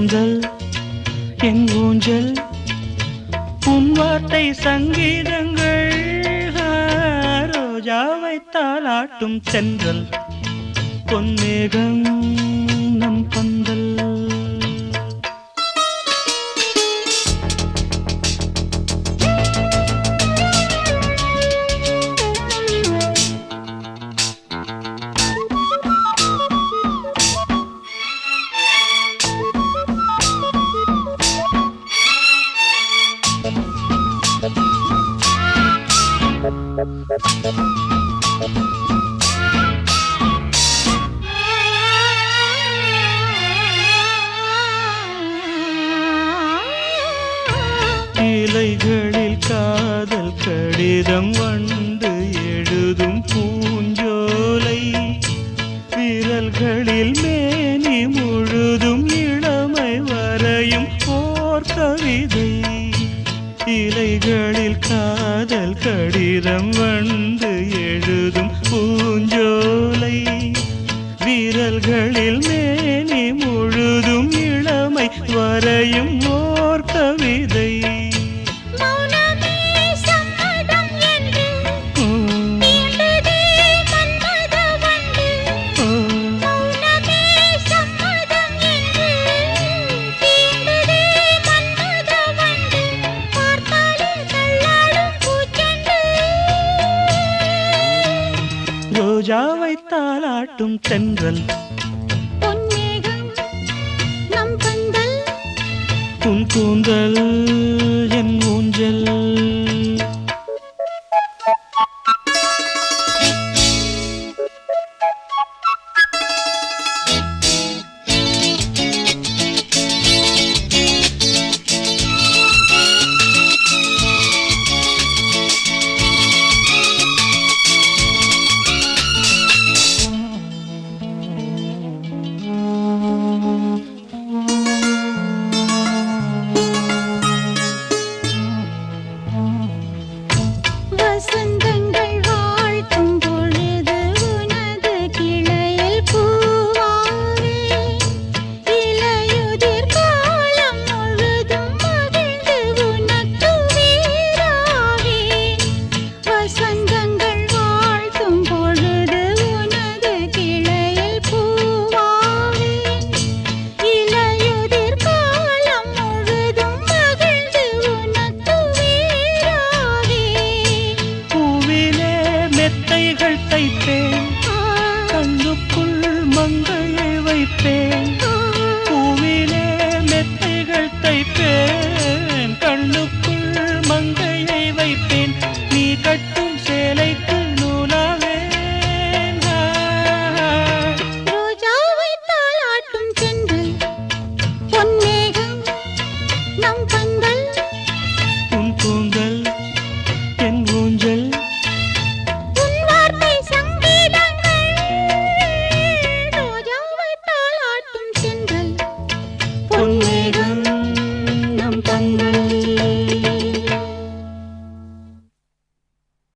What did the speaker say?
கூந்தல் என் ஊஞ்சல் உன் வார்த்தை சங்கீதங்கள் ரோஜாவை தாலாட்டும் தென்றல் பொன்னேகம் நம் பந்தல் இலைகளில் காதல் கடிதம் வந்து எழுதும் பூஞ்சோலை விரல்களில் மேனி முழுதும் இளமை வரையும் ஓர் கவிதை இலைகளில் காதல் கடிதம் வந்து எழுதும் பூஞ்சோலை விரல்களில் மேனி முழுதும் இளமை வரையும் ஓர் கவிதை ரோஜாவை தாலாட்டும் தென்றல் பொன்னேகம் நம் பந்தல் உன் கூந்தல் என் ஊஞ்சல் வசந்தங்கள் வாழ்த்தும் பொழுது உனது கிளையில் பூவாவே இலையுதிர் காலம் முழுதும் மகிழ்ந்து உனக்கு வீராவே வசந்தங்கள் வாழ்த்தும் பொழுது உனது கிளையில் பூவாவே இலையுதிர் காலம் முழுதும் மகிழ்ந்து உனக்கு வீராவே பூவிலே மெத்தைகள் தைப்பேன்